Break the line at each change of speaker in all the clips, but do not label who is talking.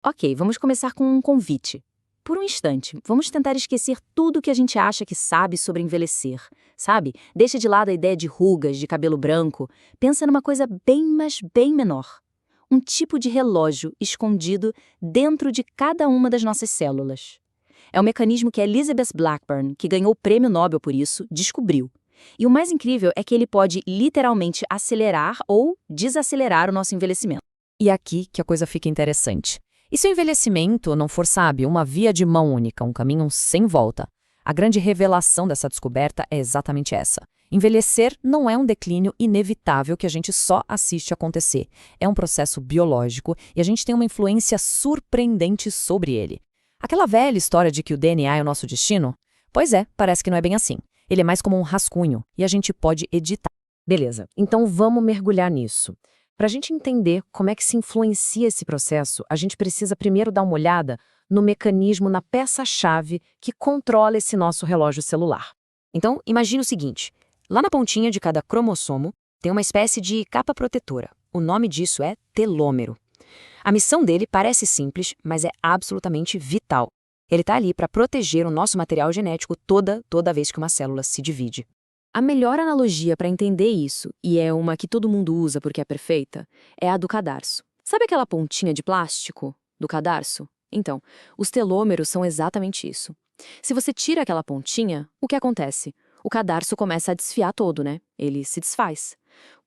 Ok, vamos começar com um convite. Por um instante, vamos tentar esquecer tudo o que a gente acha que sabe sobre envelhecer, sabe? Deixa de lado a ideia de rugas, de cabelo branco. Pensa numa coisa bem, mas bem menor. Um tipo de relógio escondido dentro de cada uma das nossas células. É um mecanismo que Elizabeth Blackburn, que ganhou o prêmio Nobel por isso, descobriu. E o mais incrível é que ele pode literalmente acelerar ou desacelerar o nosso envelhecimento.
E é aqui que a coisa fica interessante. E se o envelhecimento não for, sabe, uma via de mão única, um caminho sem volta? A grande revelação dessa descoberta é exatamente essa. Envelhecer não é um declínio inevitável que a gente só assiste acontecer. É um processo biológico e a gente tem uma influência surpreendente sobre ele. Aquela velha história de que o DNA é o nosso destino? Pois é, parece que não é bem assim. Ele é mais como um rascunho e a gente pode editar.
Beleza, então vamos mergulhar nisso. Para a gente entender como é que se influencia esse processo, a gente precisa primeiro dar uma olhada no mecanismo, na peça-chave que controla esse nosso relógio celular. Então, imagine o seguinte: lá na pontinha de cada cromossomo tem uma espécie de capa protetora. O nome disso é telômero. A missão dele parece simples, mas é absolutamente vital. Ele está ali para proteger o nosso material genético toda vez que uma célula se divide.
A melhor analogia para entender isso, e é uma que todo mundo usa porque é perfeita, é a do cadarço. Sabe aquela pontinha de plástico do cadarço? Então, os telômeros são exatamente isso. Se você tira aquela pontinha, o que acontece? O cadarço começa a desfiar todo, né? Ele se desfaz.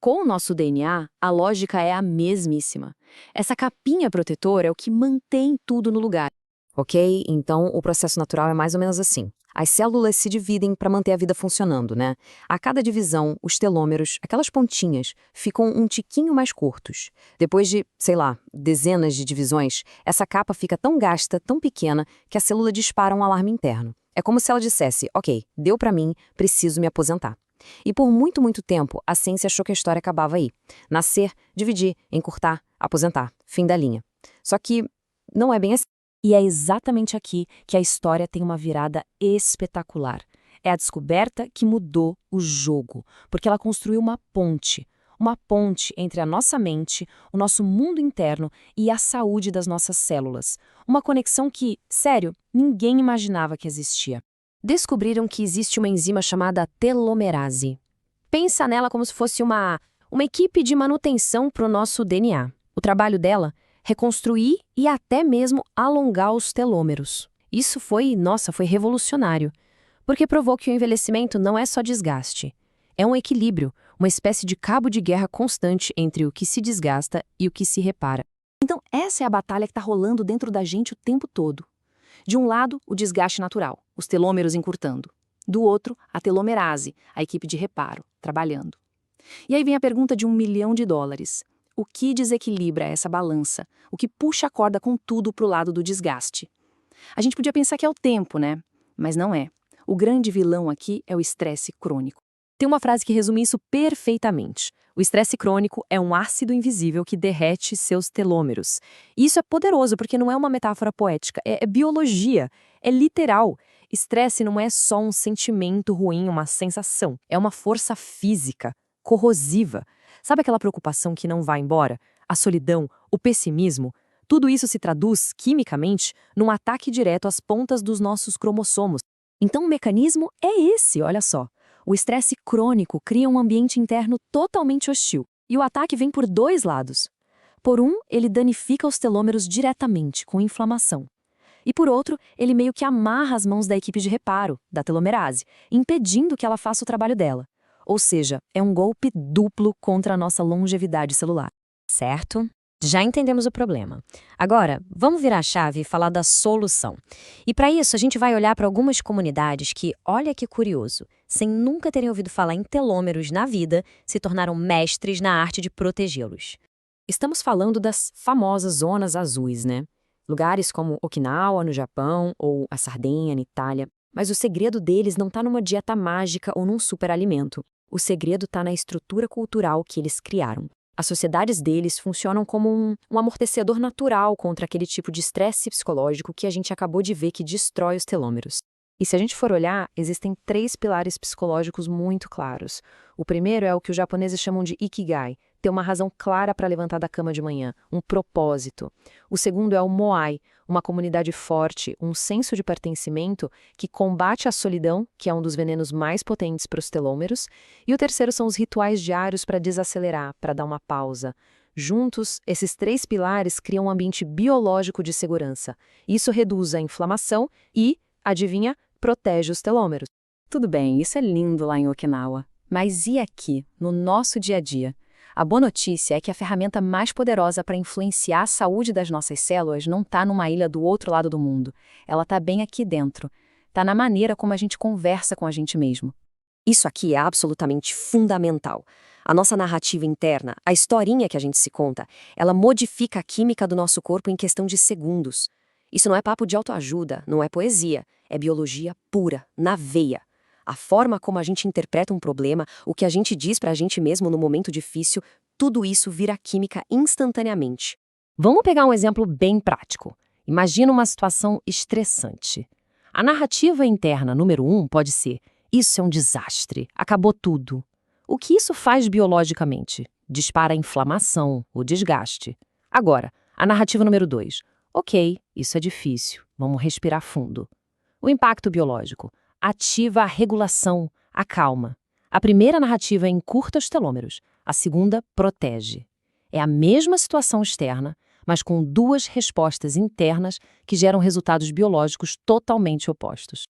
Com o nosso DNA, a lógica é a mesmíssima. Essa capinha protetora é o que mantém tudo no lugar.
Ok? Então, o processo natural é mais ou menos assim. As células se dividem para manter a vida funcionando, né? A cada divisão, os telômeros, aquelas pontinhas, ficam um tiquinho mais curtos. Depois de, sei lá, dezenas de divisões, essa capa fica tão gasta, tão pequena, que a célula dispara um alarme interno. É como se ela dissesse: ok, deu para mim, preciso me aposentar. E por muito tempo, a ciência achou que a história acabava aí. Nascer, dividir, encurtar, aposentar, fim da linha. Só que não é bem assim.
E é exatamente aqui que a história tem uma virada espetacular. É a descoberta que mudou o jogo, porque ela construiu uma ponte entre a nossa mente, o nosso mundo interno e a saúde das nossas células. Uma conexão que, sério, ninguém imaginava que existia.
Descobriram que existe uma enzima chamada telomerase. Pensa nela como se fosse uma equipe de manutenção para o nosso DNA. O trabalho dela: reconstruir e até mesmo alongar os telômeros. Isso foi revolucionário, porque provou que o envelhecimento não é só desgaste. É um equilíbrio, uma espécie de cabo de guerra constante entre o que se desgasta e o que se repara.
Então, essa é a batalha que está rolando dentro da gente o tempo todo. De um lado, o desgaste natural, os telômeros encurtando. Do outro, a telomerase, a equipe de reparo, trabalhando. E aí vem a pergunta de $1 milhão. O que desequilibra essa balança? O que puxa a corda com tudo para o lado do desgaste? A gente podia pensar que é o tempo, né? Mas não é. O grande vilão aqui é o estresse crônico.
Tem uma frase que resume isso perfeitamente. O estresse crônico é um ácido invisível que derrete seus telômeros. E isso é poderoso porque não é uma metáfora poética, é biologia, é literal. Estresse não é só um sentimento ruim, uma sensação. É uma força física, corrosiva. Sabe aquela preocupação que não vai embora? A solidão, o pessimismo? Tudo isso se traduz, quimicamente, num ataque direto às pontas dos nossos cromossomos. Então o mecanismo é esse, olha só. O estresse crônico cria um ambiente interno totalmente hostil. E o ataque vem por dois lados. Por um, ele danifica os telômeros diretamente, com inflamação. E por outro, ele meio que amarra as mãos da equipe de reparo, da telomerase, impedindo que ela faça o trabalho dela. Ou seja, é um golpe duplo contra a nossa longevidade celular.
Certo? Já entendemos o problema. Agora, vamos virar a chave e falar da solução. E para isso, a gente vai olhar para algumas comunidades que, olha que curioso, sem nunca terem ouvido falar em telômeros na vida, se tornaram mestres na arte de protegê-los.
Estamos falando das famosas zonas azuis, né? Lugares como Okinawa, no Japão, ou a Sardenha, na Itália. Mas o segredo deles não está numa dieta mágica ou num superalimento. O segredo está na estrutura cultural que eles criaram. As sociedades deles funcionam como um amortecedor natural contra aquele tipo de estresse psicológico que a gente acabou de ver que destrói os telômeros. E se a gente for olhar, existem 3 pilares psicológicos muito claros. O primeiro é o que os japoneses chamam de Ikigai, ter uma razão clara para levantar da cama de manhã, um propósito. O segundo é o Moai, uma comunidade forte, um senso de pertencimento que combate a solidão, que é um dos venenos mais potentes para os telômeros. E o terceiro são os rituais diários para desacelerar, para dar uma pausa. Juntos, esses 3 pilares criam um ambiente biológico de segurança. Isso reduz a inflamação e, adivinha, protege os telômeros.
Tudo bem, isso é lindo lá em Okinawa. Mas e aqui, no nosso dia a dia? A boa notícia é que a ferramenta mais poderosa para influenciar a saúde das nossas células não está numa ilha do outro lado do mundo. Ela está bem aqui dentro. Está na maneira como a gente conversa com a gente mesmo.
Isso aqui é absolutamente fundamental. A nossa narrativa interna, a historinha que a gente se conta, ela modifica a química do nosso corpo em questão de segundos. Isso não é papo de autoajuda, não é poesia, é biologia pura, na veia. A forma como a gente interpreta um problema, o que a gente diz pra gente mesmo no momento difícil, tudo isso vira química instantaneamente. Vamos pegar um exemplo bem prático. Imagina uma situação estressante. A narrativa interna número 1 pode ser: isso é um desastre, acabou tudo. O que isso faz biologicamente? Dispara a inflamação, o desgaste. Agora, a narrativa número 2. Ok, isso é difícil, vamos respirar fundo. O impacto biológico ativa a regulação, a calma. A primeira narrativa encurta os telômeros, a segunda protege. É a mesma situação externa, mas com 2 respostas internas que geram resultados biológicos totalmente opostos.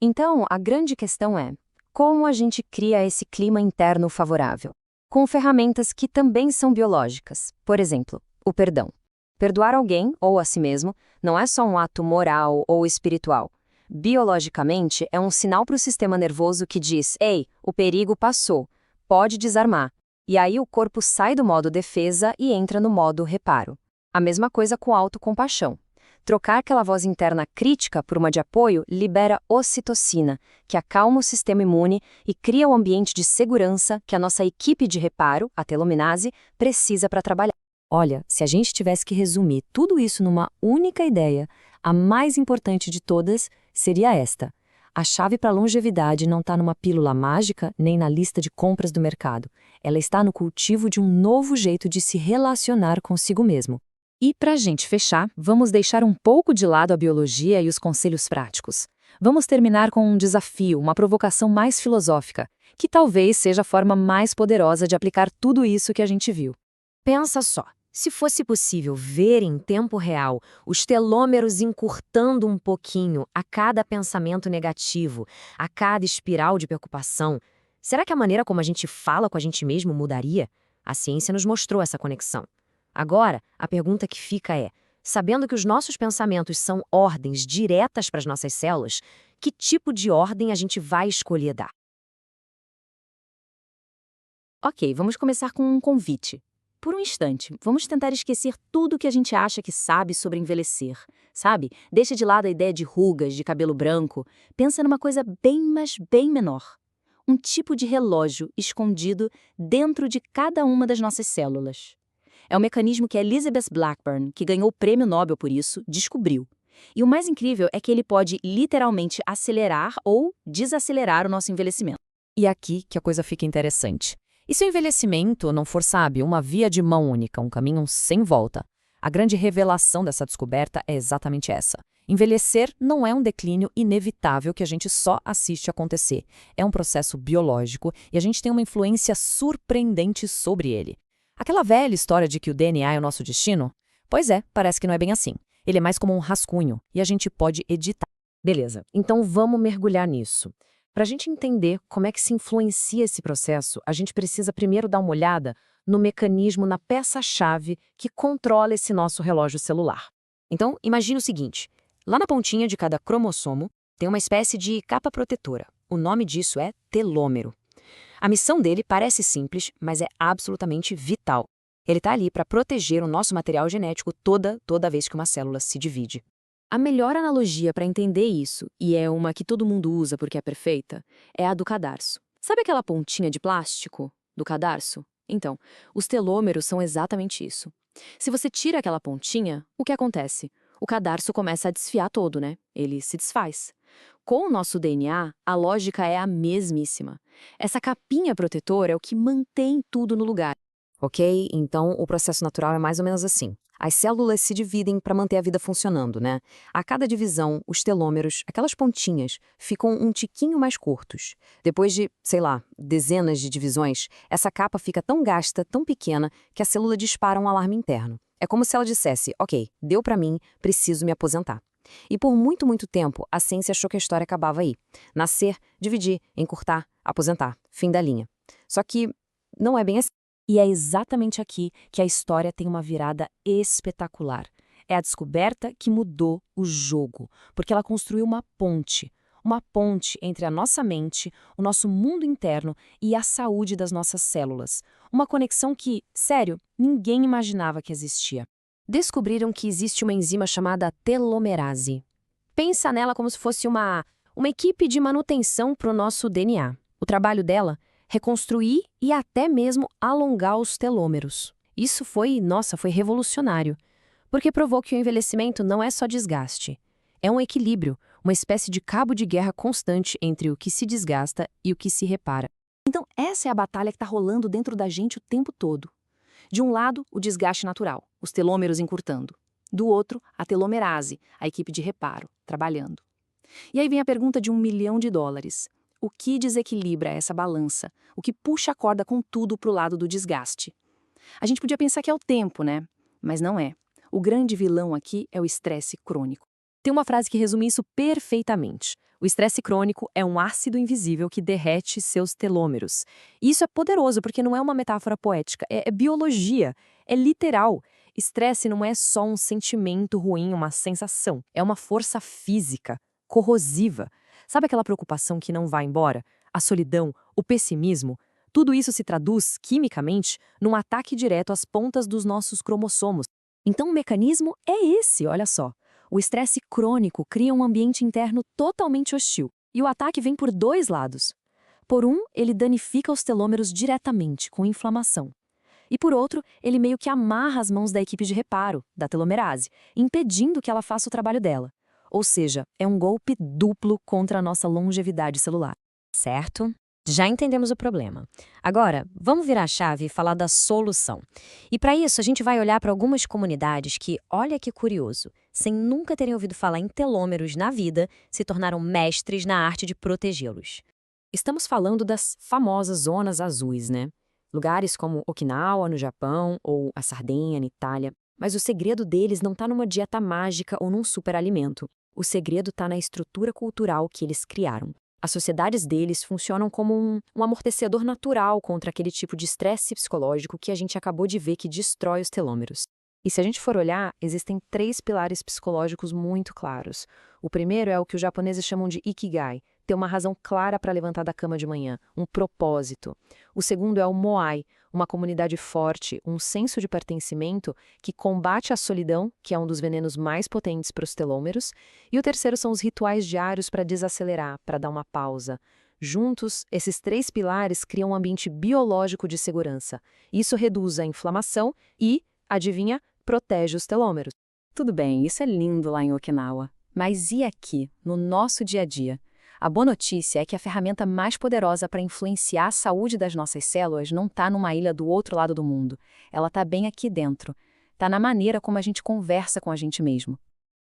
Então, a grande questão é: como a gente cria esse clima interno favorável? Com ferramentas que também são biológicas. Por exemplo, o perdão. Perdoar alguém, ou a si mesmo, não é só um ato moral ou espiritual. Biologicamente, é um sinal para o sistema nervoso que diz: ei, o perigo passou, pode desarmar. E aí o corpo sai do modo defesa e entra no modo reparo. A mesma coisa com a autocompaixão. Trocar aquela voz interna crítica por uma de apoio libera ocitocina, que acalma o sistema imune e cria o ambiente de segurança que a nossa equipe de reparo, a telominase, precisa para trabalhar. Olha, se a gente tivesse que resumir tudo isso numa única ideia, a mais importante de todas seria esta: a chave para a longevidade não está numa pílula mágica nem na lista de compras do mercado. Ela está no cultivo de um novo jeito de se relacionar consigo mesmo. E para a gente fechar, vamos deixar um pouco de lado a biologia e os conselhos práticos. Vamos terminar com um desafio, uma provocação mais filosófica, que talvez seja a forma mais poderosa de aplicar tudo isso que a gente viu. Pensa só. Se fosse possível ver em tempo real os telômeros encurtando um pouquinho a cada pensamento negativo, a cada espiral de preocupação, será que a maneira como a gente fala com a gente mesmo mudaria? A ciência nos mostrou essa conexão. Agora, a pergunta que fica é: sabendo que os nossos pensamentos são ordens diretas para as nossas células, que tipo de ordem a gente vai escolher dar? Ok, vamos começar com um convite. Por um instante, vamos tentar esquecer tudo que a gente acha que sabe sobre envelhecer, sabe? Deixa de lado a ideia de rugas, de cabelo branco. Pensa numa coisa bem, mas bem menor. Um tipo de relógio escondido dentro de cada uma das nossas células. É um mecanismo que Elizabeth Blackburn, que ganhou o prêmio Nobel por isso, descobriu. E o mais incrível é que ele pode literalmente acelerar ou desacelerar o nosso envelhecimento.
E aqui que a coisa fica interessante. E se o envelhecimento não for, sabe, uma via de mão única, um caminho sem volta? A grande revelação dessa descoberta é exatamente essa. Envelhecer não é um declínio inevitável que a gente só assiste acontecer. É um processo biológico e a gente tem uma influência surpreendente sobre ele. Aquela velha história de que o DNA é o nosso destino? Pois é, parece que não é bem assim. Ele é mais como um rascunho e a gente pode editar.
Beleza, então vamos mergulhar nisso. Para a gente entender como é que se influencia esse processo, a gente precisa primeiro dar uma olhada no mecanismo, na peça-chave que controla esse nosso relógio celular. Então, imagine o seguinte: lá na pontinha de cada cromossomo tem uma espécie de capa protetora. O nome disso é telômero. A missão dele parece simples, mas é absolutamente vital. Ele está ali para proteger o nosso material genético toda vez que uma célula se divide. A melhor analogia para entender isso, e é uma que todo mundo usa porque é perfeita, é a do cadarço. Sabe aquela pontinha de plástico do cadarço? Então, os telômeros são exatamente isso. Se você tira aquela pontinha, o que acontece? O cadarço começa a desfiar todo, né? Ele se desfaz. Com o nosso DNA, a lógica é a mesmíssima. Essa capinha protetora é o que mantém tudo no lugar.
Ok? Então, o processo natural é mais ou menos assim. As células se dividem para manter a vida funcionando, né? A cada divisão, os telômeros, aquelas pontinhas, ficam um tiquinho mais curtos. Depois de, sei lá, dezenas de divisões, essa capa fica tão gasta, tão pequena, que a célula dispara um alarme interno. É como se ela dissesse, ok, deu para mim, preciso me aposentar. E por muito, muito tempo, a ciência achou que a história acabava aí. Nascer, dividir, encurtar, aposentar, fim da linha. Só que não é bem assim.
E é exatamente aqui que a história tem uma virada espetacular. É a descoberta que mudou o jogo, porque ela construiu uma ponte entre a nossa mente, o nosso mundo interno e a saúde das nossas células. Uma conexão que, sério, ninguém imaginava que existia. Descobriram que existe uma enzima chamada telomerase. Pensa nela como se fosse uma equipe de manutenção para o nosso DNA. O trabalho dela reconstruir e até mesmo alongar os telômeros. Isso foi revolucionário, porque provou que o envelhecimento não é só desgaste. É um equilíbrio, uma espécie de cabo de guerra constante entre o que se desgasta e o que se repara. Então, essa é a batalha que está rolando dentro da gente o tempo todo. De um lado, o desgaste natural, os telômeros encurtando. Do outro, a telomerase, a equipe de reparo, trabalhando. E aí vem a pergunta de $1 milhão. O que desequilibra essa balança? O que puxa a corda com tudo para o lado do desgaste? A gente podia pensar que é o tempo, né? Mas não é. O grande vilão aqui é o estresse crônico. Tem uma frase que resume isso perfeitamente. O estresse crônico é um ácido invisível que derrete seus telômeros. E isso é poderoso porque não é uma metáfora poética, é biologia, é literal. Estresse não é só um sentimento ruim, uma sensação. É uma força física, corrosiva. Sabe aquela preocupação que não vai embora? A solidão, o pessimismo? Tudo isso se traduz, quimicamente, num ataque direto às pontas dos nossos cromossomos. Então o mecanismo é esse, olha só. O estresse crônico cria um ambiente interno totalmente hostil. E o ataque vem por dois lados. Por um, ele danifica os telômeros diretamente, com inflamação. E por outro, ele meio que amarra as mãos da equipe de reparo, da telomerase, impedindo que ela faça o trabalho dela. Ou seja, é um golpe duplo contra a nossa longevidade celular.
Certo? Já entendemos o problema. Agora, vamos virar a chave e falar da solução. E para isso, a gente vai olhar para algumas comunidades que, olha que curioso, sem nunca terem ouvido falar em telômeros na vida, se tornaram mestres na arte de protegê-los. Estamos falando das famosas zonas azuis, né? Lugares como Okinawa, no Japão, ou a Sardenha, na Itália. Mas o segredo deles não está numa dieta mágica ou num superalimento. O segredo está na estrutura cultural que eles criaram. As sociedades deles funcionam como um amortecedor natural contra aquele tipo de estresse psicológico que a gente acabou de ver que destrói os telômeros. E se a gente for olhar, existem 3 pilares psicológicos muito claros. O primeiro é o que os japoneses chamam de Ikigai, ter uma razão clara para levantar da cama de manhã, um propósito. O segundo é o Moai, uma comunidade forte, um senso de pertencimento que combate a solidão, que é um dos venenos mais potentes para os telômeros. E o terceiro são os rituais diários para desacelerar, para dar uma pausa. Juntos, esses 3 pilares criam um ambiente biológico de segurança. Isso reduz a inflamação e, adivinha, protege os telômeros.
Tudo bem, isso é lindo lá em Okinawa. Mas e aqui, no nosso dia a dia? A boa notícia é que a ferramenta mais poderosa para influenciar a saúde das nossas células não está numa ilha do outro lado do mundo. Ela está bem aqui dentro. Está na maneira como a gente conversa com a gente mesmo.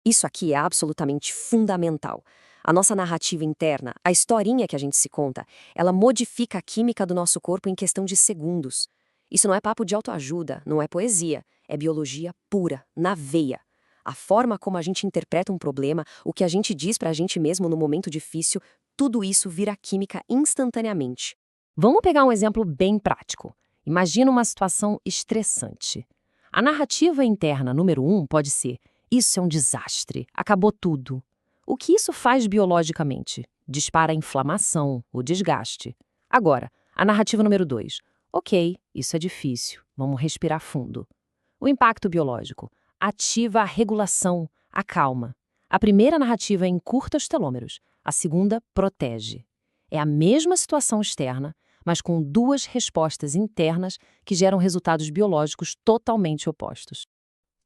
Isso aqui é absolutamente fundamental. A nossa narrativa interna, a historinha que a gente se conta, ela modifica a química do nosso corpo em questão de segundos. Isso não é papo de autoajuda, não é poesia, é biologia pura, na veia. A forma como a gente interpreta um problema, o que a gente diz pra gente mesmo no momento difícil, tudo isso vira química instantaneamente. Vamos pegar um exemplo bem prático. Imagina uma situação estressante. A narrativa interna número 1 pode ser: isso é um desastre, acabou tudo. O que isso faz biologicamente? Dispara a inflamação, o desgaste. Agora, a narrativa número 2. Ok, isso é difícil, vamos respirar fundo. O impacto biológico ativa a regulação, a calma. A primeira narrativa encurta os telômeros, a segunda protege. É a mesma situação externa, mas com 2 respostas internas que geram resultados biológicos totalmente opostos.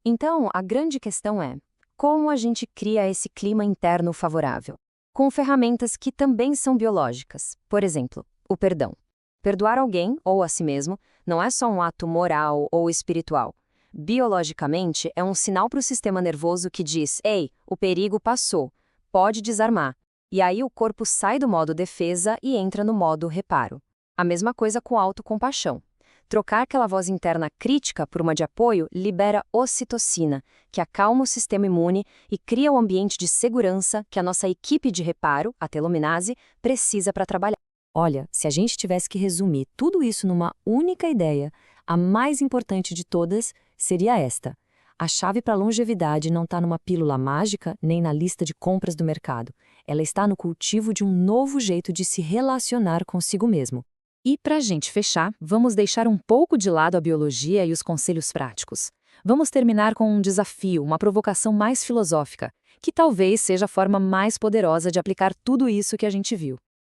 Então, a grande questão é: como a gente cria esse clima interno favorável? Com ferramentas que também são biológicas. Por exemplo, o perdão.
Perdoar alguém, ou a si mesmo, não é só um ato moral ou espiritual. Biologicamente, é um sinal para o sistema nervoso que diz: ei, o perigo passou, pode desarmar. E aí o corpo sai do modo defesa e entra no modo reparo. A mesma coisa com autocompaixão. Trocar aquela voz interna crítica por uma de apoio libera ocitocina, que acalma o sistema imune e cria o ambiente de segurança que a nossa equipe de reparo, a telomerase, precisa para trabalhar.
Olha, se a gente tivesse que resumir tudo isso numa única ideia, a mais importante de todas seria esta: a chave para a longevidade não está numa pílula mágica nem na lista de compras do mercado. Ela está no cultivo de um novo jeito de se relacionar consigo mesmo.
E para a gente fechar, vamos deixar um pouco de lado a biologia e os conselhos práticos. Vamos terminar com um desafio, uma provocação mais filosófica, que talvez seja a forma mais poderosa de aplicar tudo isso que a gente viu.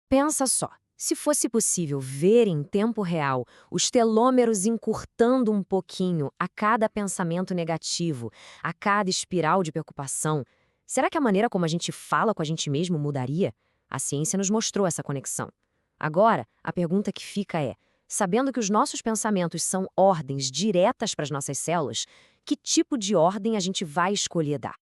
Pensa só, se fosse possível ver em tempo real os telômeros encurtando um pouquinho a cada pensamento negativo, a cada espiral de preocupação, será que a maneira como a gente fala com a gente mesmo mudaria? A ciência nos mostrou essa conexão. Agora, a pergunta que fica é: sabendo que os nossos pensamentos são ordens diretas para as nossas células, que tipo de ordem a gente vai escolher dar?